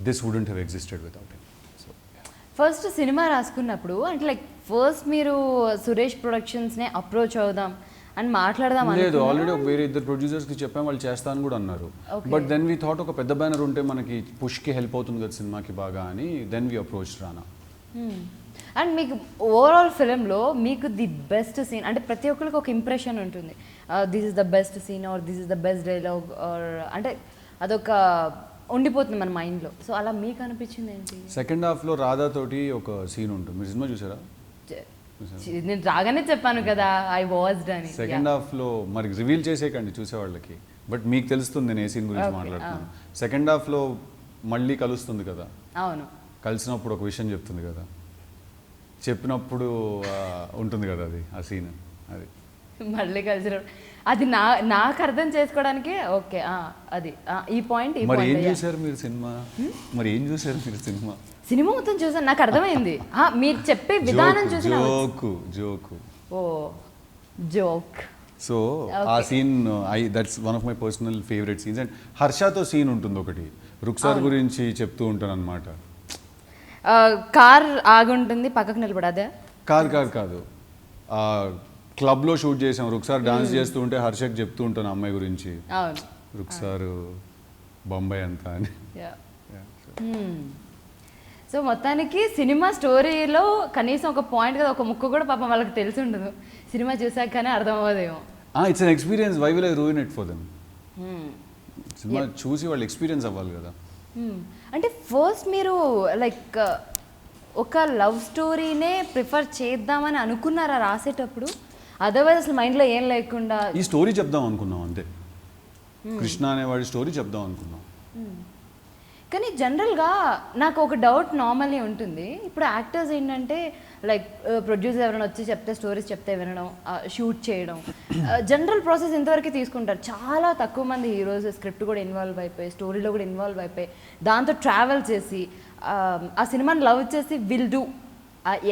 this wouldn't have existed without him. So, yeah. First cinema రాసుకున్నప్పుడు అంటే like first మీరు Suresh ప్రొడక్షన్స్నే approach అవుదాం అని మాట్లాడదాం లేదు, already ఒక వేరే ఇద్దరు ప్రొడ్యూసర్స్కి చెప్పాం, వాళ్ళు చేస్తాను కూడా అన్నారు. బట్ దెన్ వీ థాట్ ఒక పెద్ద బ్యానర్ ఉంటే మనకి పుష్కి హెల్ప్ అవుతుంది కదా సినిమాకి బాగా అని, then we approach Rana. And మీకు ఓవరాల్ ఫిలింలో మీకు ది బెస్ట్ సీన్ అంటే ప్రతి ఒక్కరికి ఒక ఇంప్రెషన్ ఉంటుంది, this is the best scene or this is the best dialogue or అంటే అదొక ఉండిపోతుంది మన మైండ్లో. సో అలా మీకు అనిపించింది ఏంటి? సెకండ్ హాఫ్లో రాధా తోటి ఒక సీన్ ఉంటుంది, మీరు సినిమా చూసారా? నేను రాగానే చెప్పాను కదా ఐ వాచ్డ్ అని. సెకండ్ హాఫ్లో మరి రివీల్ చేసేకండి చూసే వాళ్ళకి, బట్ మీకు తెలుస్తుంది నేను ఏ సీన్ గురించి మాట్లాడుతున్నాను. సెకండ్ హాఫ్లో మళ్ళీ కలుస్తుంది కదా, అవును, కలిసినప్పుడు ఒక విషయం చెప్తుంది కదా, చెప్పినప్పుడు ఉంటుంది కదా అది ఆ సీన్, అది మళ్ళీ కలిసి అది నాకు అర్థం చేసుకోవడానికి ఓకే అది ఈ పాయింట్. మరి ఏం చూసారు మీరు సినిమా? మరి ఏం చూసారు మీరు సినిమా? సినిమా మొత్తం చూసాను, నాకు అర్థమైంది. మీరు చెప్పే విధానం చూసి జోకు ఓ జోక్. సో ఆ scene that's one of my personal favourite scenes. And హర్షతో సీన్ ఉంటుంది ఒకటి, రుక్సార్ గురించి చెప్తూ ఉంటాను అనమాట. కార్ ఆగుంటుంది పక్కకు నిలబడి అదే కాదు క్లబ్లో షూట్ చేసాం, రుక్సార్ డాన్స్ చేస్తూ ఉంటే హర్షకి చెప్తూ ఉంటాను అమ్మాయి గురించి, రుక్సార్ బొంబాయి అంతా అని. సో మొత్తానికి సినిమా స్టోరీలో కనీసం ఒక పాయింట్ కదా, ఒక ముక్క కూడా పాపం వాళ్ళకి తెలిసి ఉండదు, సినిమా చూసాక కానీ అర్థం అవ్వదేమో. It's an experience, why will I ruin it for them? Cinema చూసి వాళ్ళు ఎక్స్పీరియన్స్ అవ్వాలి కదా. అంటే ఫస్ట్ మీరు లైక్ ఒక లవ్ స్టోరీనే ప్రిఫర్ చేద్దామని అనుకున్నారా రాసేటప్పుడు? అదర్వైజ్ అసలు మైండ్లో ఏం లేకుండా ఈ స్టోరీ చెప్దాం అనుకున్నాం అంతే, కృష్ణ అనేవాడి స్టోరీ చెప్దాం అనుకున్నాం. కానీ జనరల్గా నాకు ఒక డౌట్ నార్మల్లీ ఉంటుంది, ఇప్పుడు యాక్టర్స్ ఏంటంటే లైక్ ప్రొడ్యూసర్ ఎవరైనా వచ్చి చెప్తే స్టోరీస్ చెప్తే వినడం, షూట్ చేయడం, జనరల్ ప్రాసెస్ ఇంతవరకు తీసుకుంటారు. చాలా తక్కువ మంది హీరోస్ స్క్రిప్ట్ కూడా ఇన్వాల్వ్ అయిపోయి స్టోరీలో కూడా ఇన్వాల్వ్ అయిపోయి దాంతో ట్రావెల్ చేసి ఆ సినిమాని లవ్ చేసి విల్ డూ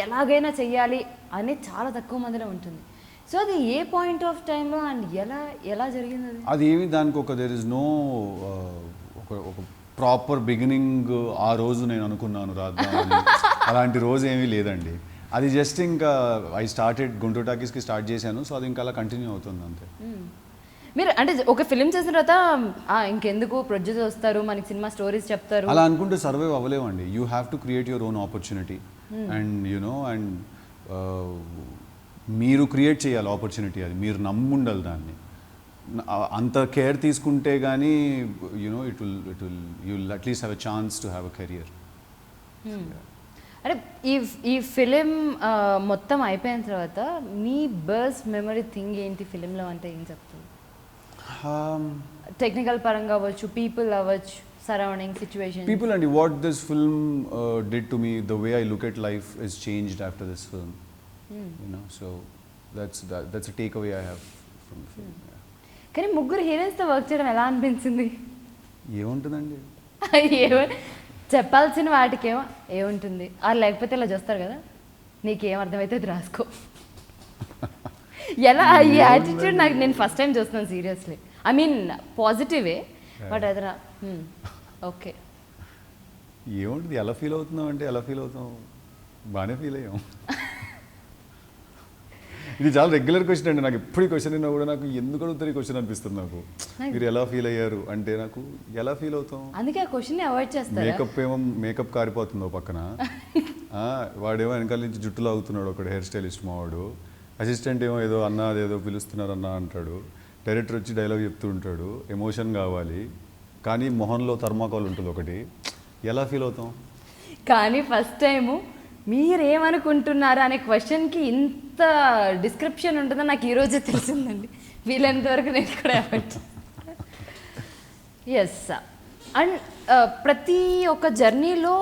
ఎలాగైనా చెయ్యాలి అని చాలా తక్కువ మందిలో ఉంటుంది. సో అది ఏ పాయింట్ ఆఫ్ టైంలో అండ్ ఎలా జరిగింది అది? అది ఏమి దానికి ఒక దేర్ ఇస్ నో ఒక ప్రాపర్ బిగినింగ్ ఆ రోజు నేను అనుకున్నాను రాద్దామని అలాంటి రోజు ఏమీ లేదండి. అది జస్ట్ ఇంకా ఐ స్టార్టెడ్ గుంటూరు టాకీస్కి స్టార్ట్ చేశాను, సో అది ఇంకా అలా కంటిన్యూ అవుతుంది అంతే. మీరు అంటే ఒక ఫిలిం చేసిన తర్వాత ఇంకెందుకు ప్రొడ్యూసర్ వస్తారు మనకి సినిమా స్టోరీస్ చెప్తారు అలా అనుకుంటే సర్వైవ్ అవ్వలేమండి. You have to create your own opportunity and you know and మీరు క్రియేట్ చేయాలి ఆపర్చునిటీ, అది మీరు నమ్ముండాలి దాన్ని. అంత కేర్ తీసుకుంటే కానీ you know it will you will at least have a chance to have a career. అంటే ఈ ఫిలిం మొత్తం అయిపోయిన తర్వాత మీ బెస్ట్ మెమరీ థింగ్ ఏంటి ఫిలింలో అంటే ఏం చెప్తుంది? టెక్నికల్ పరంగా అవ్వచ్చు, పీపుల్ అవ్వచ్చు, surrounding situation. People and what this film did to me, the way I look at life is changed after this film. You know, so that's a takeaway I have from the film. Yeah. కానీ ముగ్గురు హీరోయిన్స్తో work చేయడం ఎలా అనిపించింది? ఏముంటుందండి, చెప్పాల్సిన వాటికేమో ఏముంటుంది, లేకపోతే ఇలా చూస్తారు కదా నీకేం అర్థమైతే అది రాసుకో ఎలా ఈ యాటిట్యూడ్ నాకు నేను ఫస్ట్ టైం చూస్తున్నాను సీరియస్లీ. ఐ మీన్ పాజిటివే, బట్ అదరా ఓకే ఏముంటుంది, ఎలా ఫీల్ అవుతున్నాం అంటే ఎలా ఫీల్ అవుతాం, బాగానే ఫీల్ అయ్యాం. ఇది చాలా రెగ్యులర్ క్వశ్చన్ అండి, నాకు ఎప్పుడు క్వశ్చన్ అయినా కూడా నాకు ఎందుకు అడుగుతారు ఈ క్వశ్చన్ అనిపిస్తుంది నాకు. మీరు ఎలా ఫీల్ అయ్యారు అంటే నాకు ఎలా ఫీల్ అవుతాం, అందుకే ఆ క్వశ్చన్ అవాయిడ్ చేస్తాను. మేకప్ కారిపోతుందో పక్కన, వాడేమో వెనకాల నుంచి జుట్టులో అవుతున్నాడు ఒకడు హెయిర్ స్టైలిస్ట్ మావాడు, అసిస్టెంట్ ఏమో ఏదో అన్నా అదేదో పిలుస్తున్నారు అన్నా అంటాడు, డైరెక్టర్ వచ్చి డైలాగ్ చెప్తూ ఉంటాడు, ఎమోషన్ కావాలి కానీ మొహంలో థర్మాకోల్ ఉంటుంది ఒకటి, ఎలా ఫీల్ అవుతాం? కానీ ఫస్ట్ టైము మీరేమనుకుంటున్నారు అనే క్వశ్చన్కి ఇంత డిస్క్రిప్షన్ ఉంటుందని నాకు ఈరోజే తెలిసిందండి. వీలైనంతవరకు నేను కూడా ఎస్. అండ్ ప్రతి ఒక్క జర్నీలో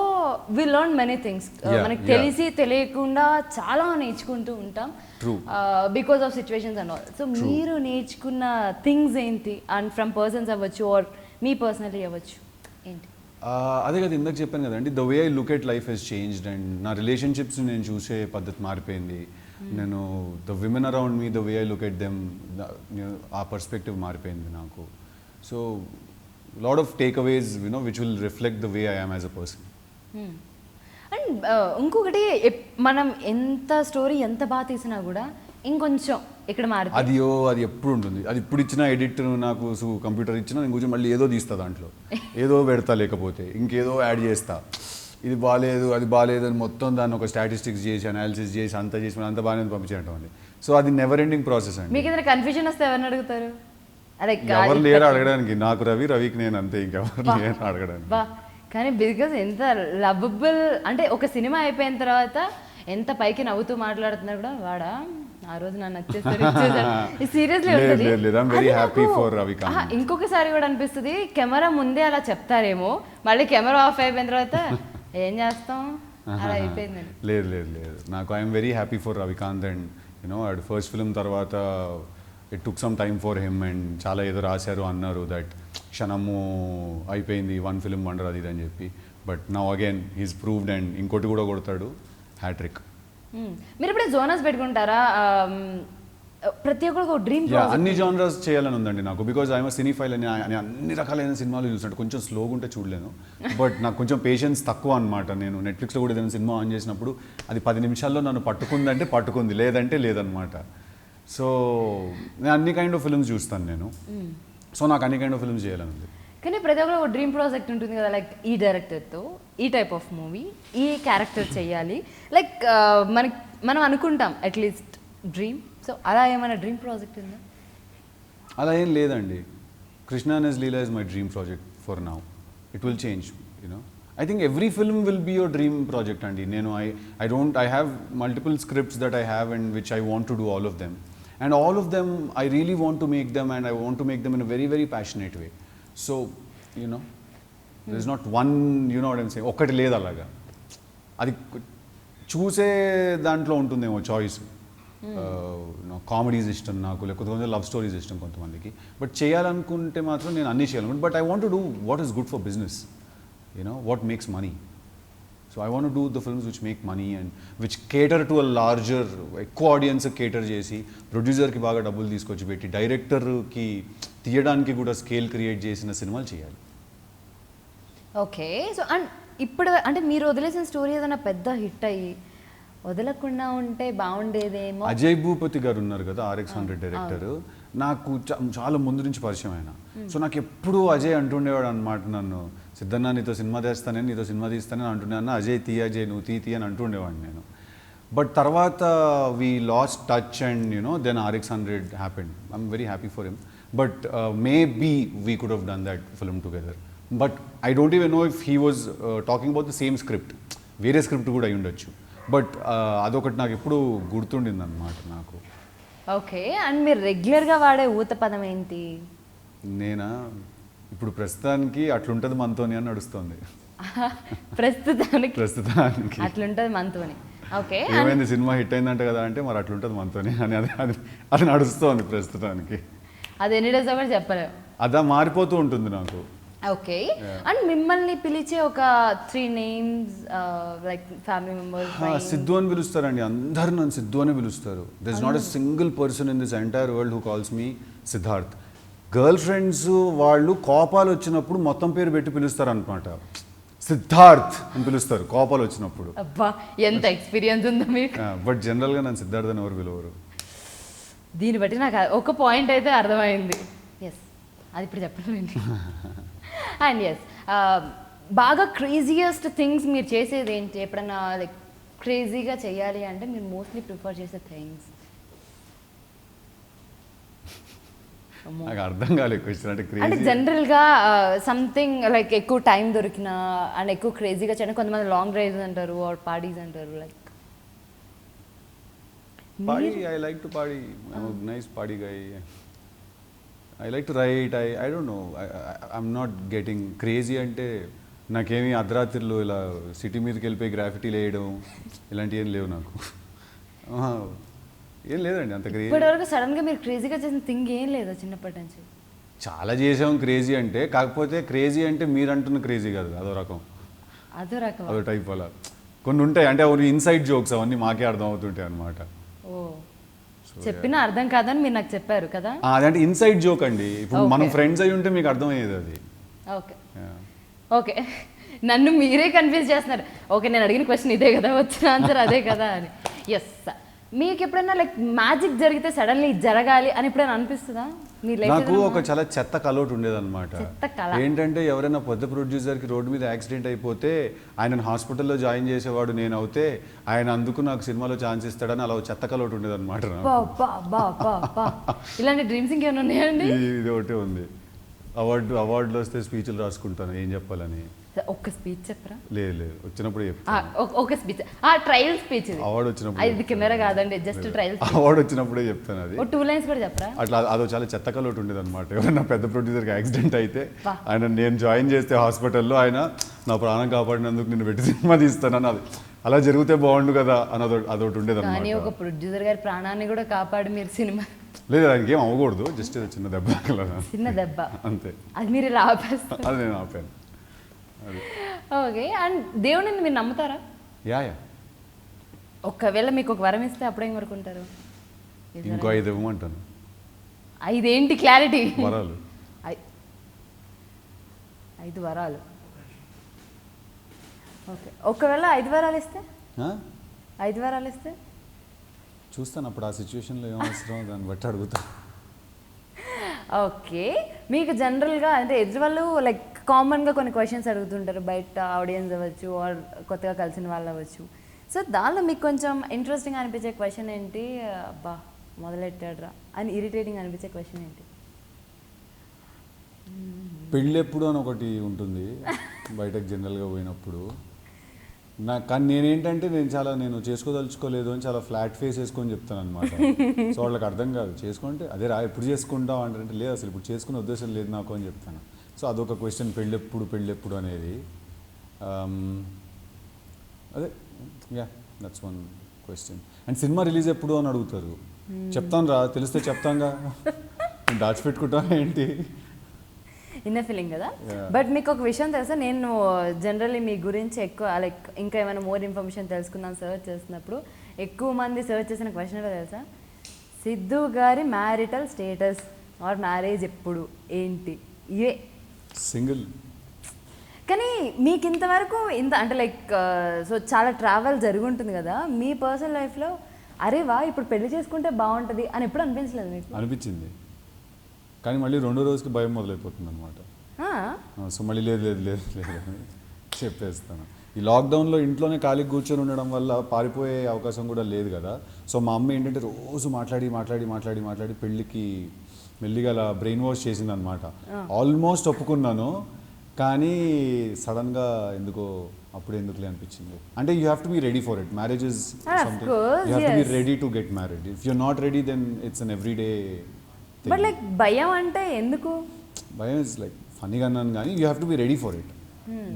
వి లెర్న్ మెనీ థింగ్స్. మనకి తెలిసి తెలియకుండా చాలా నేర్చుకుంటూ ఉంటాం because of situations and all. So మీరు నేర్చుకున్న థింగ్స్ ఏంటి? అండ్ ఫ్రమ్ పర్సన్స్ అవ్వచ్చు ఆర్ మీ పర్సనలీ అవ్వచ్చు, ఏంటి? అదే కదా ఇందాక చెప్పాను కదండి, the way I look at life has changed and నా రిలేషన్షిప్స్ నేను చూసే పద్ధతి మారిపోయింది. నేను the women around me, the way I look at them, ఆ పర్స్పెక్టివ్ మారిపోయింది నాకు. So lot of takeaways which will reflect the way I yam as a person. And ఇంకొకటి మనం ఎంత స్టోరీ ఎంత బాగా తీసినా కూడా ఇంకొంచెం ఇక్కడ మారుతుంది. అది ఎప్పుడు ఉంటుంది. అది ఇప్పుడు ఇచ్చిన ఎడిట్ నాకు కంప్యూటర్ ఇచ్చినా నేను కూర్చొని మళ్ళీ ఏదో తీస్తా, దాంట్లో ఏదో పెడతా, లేకపోతే ఇంకేదో యాడ్ చేస్తా, ఇది బాగాలేదు అది బాగాలేదు అని మొత్తం దాన్ని ఒక స్టాటిస్టిక్స్ చేసి అనాలిసిస్ చేసి అంత చేసి అంత బాగానే పంపించడం అండి. సో అది నెవర్ ఎండింగ్ ప్రాసెస్ అండి. మీకు ఏదైనా కన్ఫ్యూజన్ వస్తే ఎవరిని అడుగుతారు? అదే ఎవరు లేరు అడగడానికి, నాకు రవికి నేను అంతే, ఇంకెవరు లేరు అడగడానికి. కానీ బికాజ్ ఎంత లవబుల్ అంటే ఒక సినిమా అయిపోయిన తర్వాత ఎంత పైకి నవ్వుతూ మాట్లాడుతున్నారు కూడా, వాడా ఆ రోజు నన్ను నచ్చేస్తారు సీరియస్లీ ఉంటుంది. ఇంకొకసారి కూడా అనిపిస్తుంది కెమెరా ముందే అలా చెప్తారేమో, మళ్ళీ కెమెరా ఆఫ్ అయిపోయిన తర్వాత ఏం చేస్తాం అలా అయిపోయింది. లేదు లేదు లేదు, నాకు I'm very happy for Ravikanth. And you know at first film తర్వాత it took some time for him and చాలా ఏదో రాశారు అన్నారు దట్ క్షణము అయిపోయింది, 1 ఫిల్మ్ వండర్ అది ఇది అని చెప్పి. But now again he's proved and ఇంకోటి కూడా కొడతాడు, హ్యాట్రిక్. మీరు ఇప్పుడే జోనర్స్ పెట్టుకుంటారా? ప్రతి ఒక్కరికి ఒక డ్రీమ్. అన్ని జానర్స్ చేయాలని ఉందండి నాకు, బికాజ్ ఐఎమ్ సినీఫైల్ అని అన్ని రకాలైన సినిమాలు చూసినట్టు కొంచెం స్లోగా ఉంటే చూడలేను. బట్ నాకు కొంచెం పేషెన్స్ తక్కువ అనమాట. నేను నెట్ఫ్లిక్స్లో కూడా ఏదైనా సినిమా ఆన్ చేసినప్పుడు అది 10 నిమిషాల్లో నన్ను పట్టుకుందంటే పట్టుకుంది, లేదంటే లేదనమాట. సో నేను అన్ని కైండ్ ఆఫ్ ఫిల్మ్స్ చూస్తాను నేను. సో నాకు అన్ని కైండ్ ఆఫ్ ఫిల్మ్స్ చేయాలని ఉంది. కానీ ప్రతి ఒక్కరు ఒక డ్రీమ్ ప్రాజెక్ట్ ఉంటుంది కదా, లైక్ ఈ డైరెక్టర్తో ఈ టైప్ ఆఫ్ మూవీ, ఈ క్యారెక్టర్ చేయాలి, లైక్ మనం అనుకుంటాం అట్లీస్ట్ డ్రీమ్. సో అలా ఏమైనా డ్రీమ్ ప్రాజెక్ట్ ఉందా? అలా ఏం లేదండి. Krishna and his Leela is my dream project for now. It will change, you know. I think every film will be your dream project అండి. నేను I have multiple scripts that I have and which I want to do all of them. And all of them, I really want to make them, and I want to make them in a very, very passionate way. So, you know, there's not one, you know what I'm saying, ఒకటి లేదు అలాగా. అది చూసే దాంట్లో ఉంటుందేమో choice. Comedies ఇష్టం నాకు, లేకపోతే కొంచెం లవ్ స్టోరీస్ ఇష్టం కొంతమందికి. బట్ చేయాలనుకుంటే మాత్రం నేను అన్నీ చేయాలనుకుంటే, but I want to do what is good for business, you know, what makes money. So I want to do the films which make money and which cater to a larger, ఎక్కువ audience కేటర్ చేసి, ప్రొడ్యూసర్కి బాగా డబ్బులు తీసుకొచ్చి పెట్టి, డైరెక్టర్కి తీయడానికి కూడా స్కేల్ క్రియేట్ చేసిన సినిమాలు చేయాలి. ఓకే. సో అండ్ ఇప్పుడు అంటే మీరు వదిలేసిన స్టోరీ ఏదైనా పెద్ద హిట్ అయ్యి వదలకుండా ఉంటే బాగుండేదేమో. అజయ్ భూపతి గారు ఉన్నారు కదా, RX100 డైరెక్టర్, నాకు చాలా ముందు నుంచి పరిచయం ఆయన. సో నాకు ఎప్పుడూ అజయ్ అంటుండేవాడు అనమాట, నన్ను సిద్ధన్న నీతో సినిమా తీస్తానని, నీతో సినిమా తీస్తానని అంటుండే, అజయ్ అజయ్ నువ్వు తీ అని అంటుండేవాడిని నేను. బట్ తర్వాత we lost touch and you know then RX100 happened. I'm very happy for him. But maybe we could have done that film together. But I don't even know if he was talking about the same script, వేరే script కూడా అయి ఉండొచ్చు. But అదొకటి నాకు ఎప్పుడు గుర్తుండింది అనమాట నాకు. Okay. And మీరు రెగ్యులర్గా వాడే ఊత పదం ఏంటి? నేనా ఇప్పుడు ప్రస్తుతానికి అట్లుంటుంది మనతోని అని నడుస్తుంది. ప్రస్తుతానికి అట్లుంటుంది మనతోని. ఓకే. ఏమైంది సినిమా హిట్ అయిందంట కదా అంటే, మరి అట్లుంటుంది మనతోని అని అది నడుస్తుంది ప్రస్తుతానికి. అది ఎన్ని డేస్ కూడా చెప్పలేవు, అదా మారిపోతూ ఉంటుంది నాకు. ఓకే. అండ్ మిమ్మల్ని పిలిచే ఒక 3 names like family members? Siddhu అని పిలుస్తారండి, అందరు నన్ను సిద్ధు అని పిలుస్తారు. There is not a single person in this entire world who calls me Siddharth. Girlfriends వాళ్ళు కోపాలు వచ్చినప్పుడు మొత్తం పేరు పెట్టి పిలుస్తారు అనమాట, సిద్ధార్థ్ అని పిలుస్తారు కోపాలు వచ్చినప్పుడు. అబ్బా, ఎంత ఎక్స్పీరియన్స్ ఉందో మీకు. బట్ జనరల్గా నన్ను సిద్ధార్థ్ అని ఎవరు పిలవరు. దీన్ని బట్టి నాకు ఒక పాయింట్ అయితే అర్థమైంది. ఎస్, అది ఇప్పుడు చెప్పండి. అండ్ ఎస్, బాగా క్రేజియస్ట్ థింగ్స్ మీరు చేసేది ఏంటి? ఎప్పుడన్నా లైక్ క్రేజీగా చేయాలి అంటే మీరు మోస్ట్లీ ప్రిఫర్ చేసే థింగ్స్? నాకు అర్థం కాలేదు క్వశ్చన్. అంటే జనరల్గా సంథింగ్ లైక్ ఎక్కువ టైం దొరికినా అండ్ ఎక్కువ క్రేజీగా చేయడం, కొంతమంది లాంగ్ డ్రైవ్స్ అంటారు ఆర్ పార్టీస్ అంటారు. Like party, I like to party. I'm a nice party guy. I like to write. I don't know. I'm not getting crazy అంటే నాకేమీ అర్ధరాత్రిలో ఇలా సిటీ మీదకి వెళ్ళిపోయి గ్రాఫిటీలు వేయడం ఇలాంటివి ఏం లేవు నాకు. ఏం లేదండి అంత క్రేజీ. ఇప్పటివరకు సడన్గా మీరు క్రేజీగా చేసిన థింగ్ ఏం లేదా చిన్నప్పటి నుంచి? చాలా చేసాం క్రేజీ అంటే, కాకపోతే క్రేజీ అంటే మీరు అంటున్న క్రేజీ కాదు, అదో రకం, అదో టైప్. అలా కొన్ని ఉంటాయి అంటే అవి ఇన్సైడ్ జోక్స్, అవన్నీ మాకే అర్థం అవుతుంటాయి అనమాట. చెప్పినా అర్థం కాదని మీరు నాకు చెప్పారు కదా, అదంటే ఇన్సైడ్ జోక్ అండి. ఇప్పుడు మనం ఫ్రెండ్స్ అయి ఉంటే మీకు అర్థమయ్యేది అది. Okay okay. నన్ను మీరే కన్ఫ్యూజ్ చేస్తున్నారు. ఓకే, నేను అడిగిన క్వశ్చన్ ఇదే కదా, వచ్చిన ఆన్సర్ అదే కదా అని. ఎస్. మీకు ఎప్పుడైనా లైక్ మ్యాజిక్ జరిగితే సడన్లీ జరగాలి అని ఎప్పుడైనా అనిపిస్తుందా మీ లైఫ్? నాకు ఒక చాలా చెత్త కలోటు ఉండేదన్నమాట. చెత్త కళ ఏంటంటే ఎవరైనా పెద్ద ప్రొడ్యూసర్కి రోడ్డు మీద యాక్సిడెంట్ అయిపోతే ఆయనను హాస్పిటల్లో జాయిన్ చేసేవాడు నేను అవుతే ఆయన అందుకు నాకు సినిమాలో ఛాన్స్ ఇస్తాడని అలా చెత్త కలోటు ఉండేదన్నమాట. ఇలాంటి డ్రీమ్స్ ఇంకేమైనా ఉన్నాయండి? ఇది ఒకటే ఉంది. అవార్డులో వస్తే స్పీచ్లు రాసుకుంటాను ఏం చెప్పాలని. ఒక్క స్పీచ్ చెప్పరా? లేదు వచ్చినప్పుడు చెప్తాను. ఒక స్పీచ్, ట్రయల్ స్పీచ్. అవార్డు వచ్చినప్పుడు, ఇది కెమెరా కాదండి, జస్ట్ ట్రయల్. అవార్డు వచ్చినప్పుడే చెప్తాను. అది 2 lines కూడా చెప్పరా? అట్లా అదో చాలా చెత్త కలోటు ఉండేది అనమాట. ఎవరైనా పెద్ద ప్రొడ్యూసర్కి యాక్సిడెంట్ అయితే ఆయన నేను జాయిన్ చేస్తే హాస్పిటల్లో ఆయన నా ప్రాణం కాపాడినందుకు నేను పెట్టి సినిమా తీస్తానని, అది అలా జరిగితే బాగుండు కదా అని అదొకటి ఉండేది కానీ అనమాట. ఒక ప్రొడ్యూసర్ గారి ప్రాణాన్ని కూడా కాపాడు మీరు సినిమా. లేదు ఆయనకి ఏం అవ్వకూడదు, జస్ట్ చిన్న దెబ్బ, చిన్న దెబ్బ అంతే. అది మీరు ఇలా ఆపేస్తారు. అది నేను ఆపాను. ఓకే. అండ్ దేవుడిని మీరు నమ్ముతారా? యా. ఒకవేళ మీకు ఒక వరం ఇస్తే అప్పుడేం వరకుంటారు? ఇంకో 5 ఇవ్వమంటాను. 5 ఏంటి క్లారిటీ? వరాలు. 5 వరాలు. ఓకే. ఒకవేళ 5 వరాలు ఇస్తే? 5 వరాలు ఇస్తే చూస్తాను అప్పుడు ఆ సిచ్యువేషన్లో ఏం అవసరం దాన్ని బట్టి అడుగుతాను. ఓకే. మీకు జనరల్గా అంటే ఎదురు వాళ్ళు లైక్ కామన్గా కొన్ని క్వశ్చన్స్ అడుగుతుంటారు, బయట ఆడియన్స్ అవ్వచ్చు ఆర్ కొత్తగా కలిసిన వాళ్ళు అవ్వచ్చు. సో దానిలో మీకు కొంచెం ఇంట్రెస్టింగ్ అనిపించే క్వశ్చన్ ఏంటి? అబ్బా మొదలెట్టాడ్రా అని ఇరిటేటింగ్ అనిపించే క్వశ్చన్ ఏంటి? పెళ్ళి ఎప్పుడు అని ఒకటి ఉంటుంది బయటకు జనరల్గా పోయినప్పుడు. కానీ నేనేంటంటే నేను చేసుకోదలుచుకోలేదు అని చాలా ఫ్లాట్ ఫేస్ వేసుకొని చెప్తాను అనమాట. సో వాళ్ళకి అర్థం కాదు. చేసుకుంటే అదే ఎప్పుడు చేసుకుంటాం అంటే లేదు అసలు ఇప్పుడు చేసుకునే ఉద్దేశం లేదు నాకు అని చెప్తాను. సో అదొక క్వశ్చన్, పెళ్ళెప్పుడు అనేది. అదే that's one question. And cinema release ఎప్పుడు అని అడుగుతారు. చెప్తాను రా, తెలిస్తే చెప్తాంగా, దాచిపెట్టుకుంటా ఏంటి? ఇన్నర్ ఫీలింగ్ కదా. బట్ మీకు ఒక విషయం తెలుసా, నేను జనరల్లీ మీ గురించి ఎక్కువ లైక్ ఇంకా ఏమైనా మోర్ ఇన్ఫర్మేషన్ తెలుసుకుందాం సర్చ్ చేస్తున్నప్పుడు ఎక్కువ మంది సర్చ్ చేసిన క్వశ్చన్ ఏంటో తెలుసా? సిద్ధు గారి మ్యారిటల్ స్టేటస్ ఆర్ మ్యారేజ్ ఎప్పుడు ఏంటి? ఇవే సింగిల్. కానీ మీకు ఇంతవరకు అంటే లైక్ సో చాలా ట్రావెల్ జరిగి ఉంటుంది కదా మీ పర్సనల్ లైఫ్లో, అరే వా ఇప్పుడు పెళ్లి చేసుకుంటే బాగుంటుంది అని ఎప్పుడు అనిపించలేదు మీకు? అనిపించింది, కానీ మళ్ళీ 2వ రోజుకి భయం మొదలైపోతుంది అనమాట. సో మళ్ళీ లేదు అని చెప్పేస్తాను. ఈ లాక్డౌన్లో ఇంట్లోనే ఖాళీ కూర్చొని ఉండడం వల్ల పారిపోయే అవకాశం కూడా లేదు కదా. సో మా అమ్మ ఏంటంటే రోజు మాట్లాడి పెళ్ళికి మెల్లిగా అలా బ్రెయిన్ వాష్ చేసింది అనమాట. ఆల్మోస్ట్ ఒప్పుకున్నాను, కానీ సడన్గా ఎందుకో అప్పుడు ఎందుకులే అనిపించింది. అంటే you have to be ready for it. Marriage is something, you have to be ready to get married. If you're not ready then it's an everyday. But like భయం అంటే ఎందుకు? భయం ఇస్ లైక్ ఫన్నీగా అన్నాను, కానీ you have to be ready for it.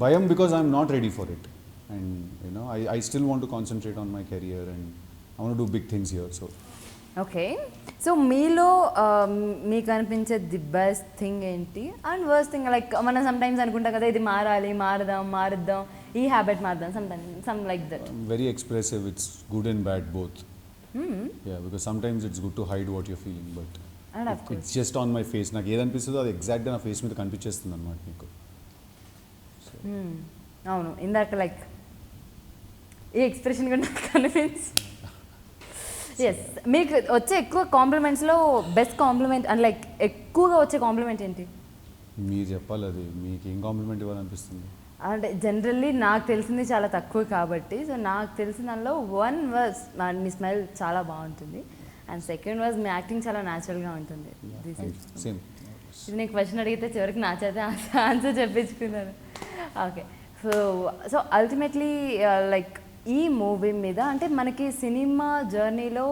భయం because I'm not ready for it. And you know I still want to concentrate on my career and I want to do big things here. So okay. So మీలో మీకు అనిపించే the best thing ఏంటి and worst thing? Like మనం sometimes అనుకుంటాం కదా ఇది మారుద్దాం, ఈ హ్యాబిట్ మారుద్దాం, some like that. Very expressive. It's good and bad both. Yeah, because sometimes it's good to hide what you're feeling, but it's just on my face. నాకు ఏదనిపిస్తుందో అది ఎగ్జాక్ట్గా నా ఫేస్ మీద కనిపించేస్తుంది అనమాట మీకు. అవును, ఇందాక లైక్ ఈ ఎక్స్ప్రెషన్ కూడా నాకు కనిపించి. ఎస్. మీకు వచ్చే ఎక్కువ కాంప్లిమెంట్స్లో బెస్ట్ కాంప్లిమెంట్ అండ్ లైక్ ఎక్కువగా వచ్చే కాంప్లిమెంట్ ఏంటి? మీరు చెప్పాలి, అది మీకు ఏం కాంప్లిమెంట్ ఇవ్వాలనిపిస్తుంది? అంటే జనరల్లీ నాకు తెలిసింది చాలా తక్కువ కాబట్టి, సో నాకు తెలిసిన దానిలో 1 వాజ్ మీ స్మైల్ చాలా బాగుంటుంది and 2nd was me acting చాలా న్యాచురల్గా ఉంటుంది. ఇది నేను క్వశ్చన్ అడిగితే చివరికి నా చేత ఆన్సర్ చెప్పించుకున్నాను. ఓకే. సో అల్టిమేట్లీ లైక్ ఈ మూవీ మీద అంటే మనకి సినిమా జర్నీలో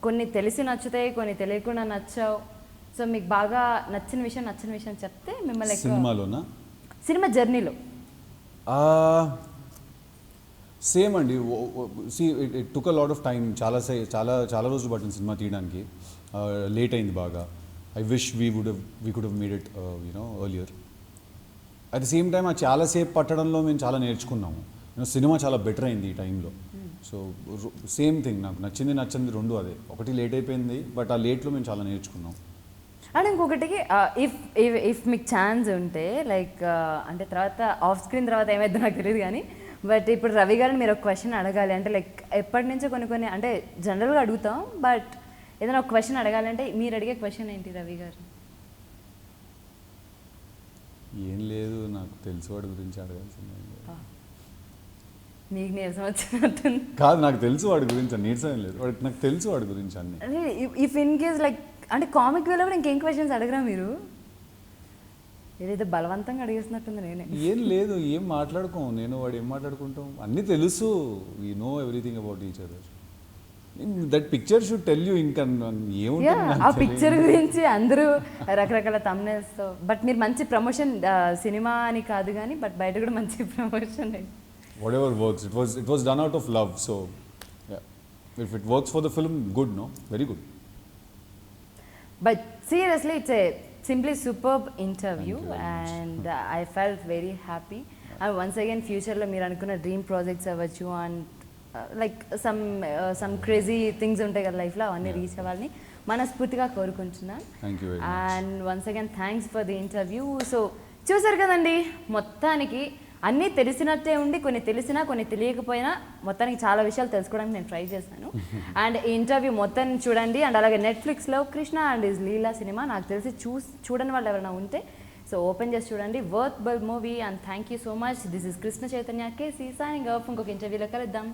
కొన్ని తెలిసి నచ్చుతాయి, కొన్ని తెలియకుండా నచ్చావు. సో మీకు బాగా నచ్చిన విషయం చెప్తే మిమ్మల్ని సినిమా జర్నీలో. సేమ్ అండి. It took a lot of time. చాలా రోజులు పట్టింది సినిమా తీయడానికి. లేట్ అయింది బాగా. I wish we could have made it earlier. At the same time ఆ చాలాసేపు పట్టడంలో మేము చాలా నేర్చుకున్నాము. సినిమా చాలా బెటర్ అయింది ఈ టైంలో. సో సేమ్ థింగ్, నాకు నచ్చింది 2 అదే. ఒకటి లేట్ అయిపోయింది, బట్ ఆ లేట్లో మేము చాలా నేర్చుకున్నాం. అండ్ ఇంకొకటి ఇఫ్ ఇఫ్ మీకు ఛాన్స్ ఉంటే లైక్ అంటే తర్వాత ఆఫ్ స్క్రీన్ తర్వాత ఏమైందో నాకు తెలియదు కానీ బట్ ఇప్పుడు రవి గారిని మీరు ఒక క్వశ్చన్ అడగాలి అంటే లైక్ ఎప్పటి నుంచో కొన్ని అంటే జనరల్గా అడుగుతాం బట్ ఏదైనా ఒక క్వశ్చన్ అడగాలంటే మీరు అడిగే క్వశ్చన్ ఏంటి రవి గారు? ఏం లేదు, నాకు తెలిసి వాడి గురించి అడగాల్సిందే. మీకు నీరసం వచ్చినట్టుంది. కాదు, నాకు తెలుసు వాడి గురించి, నీరసం ఏం లేదు, వాడికి నాకు తెలుసు వాడి గురించి అన్ని. అంటే ఇఫ్ ఇన్ కేస్ లైక్ అంటే కామిక్ వేలో కూడా ఇంకేం క్వశ్చన్స్ అడగరా మీరు? ఏదైతే బలవంతంగా అడిగేస్తున్నట్టుంది నేనే. ఏం లేదు, ఏం మాట్లాడుకోం, నేను వాడు ఏం మాట్లాడుకుంటాం, అన్నీ తెలుసు. We know everything about each other. That picture should tell you. ఇంకా ఏముంటుంది ఆ పిక్చర్ గురించి అందరూ రకరకాల thumbnails-తో బట్ మీరు మంచి ప్రమోషన్ సినిమా అని కాదు కానీ బట్ బయట కూడా మంచి promotion. whatever works, it was done out of love, so yeah, if it works for the film, good, no, very good. But seriously, it's a simply superb interview and I felt very happy. And once again, future lo meer anukunna dream projects avvachu and like some crazy things ఉంటాయి కదా లైఫ్లో అవన్నీ reach అవ్వాలని మనస్ఫూర్తిగా కోరుకుంటున్నాను. Thank you very much. And once again, thanks for the interview. So చూసారు కదండి, మొత్తానికి అన్నీ తెలిసినట్టే ఉండి కొన్ని తెలిసినా కొన్ని తెలియకపోయినా మొత్తానికి చాలా విషయాలు తెలుసుకోవడానికి నేను ట్రై చేశాను. అండ్ ఈ ఇంటర్వ్యూ మొత్తం చూడండి. అండ్ అలాగే నెట్ఫ్లిక్స్లో Krishna and his Leela cinema నాకు తెలిసి చూడని వాళ్ళు ఎవరైనా ఉంటే సో ఓపెన్ చేసి చూడండి. Worthful movie. And thank you so much. This is Krishna Chaitanya KC signing off. ఇంకొక ఇంటర్వ్యూలో కలుద్దాం.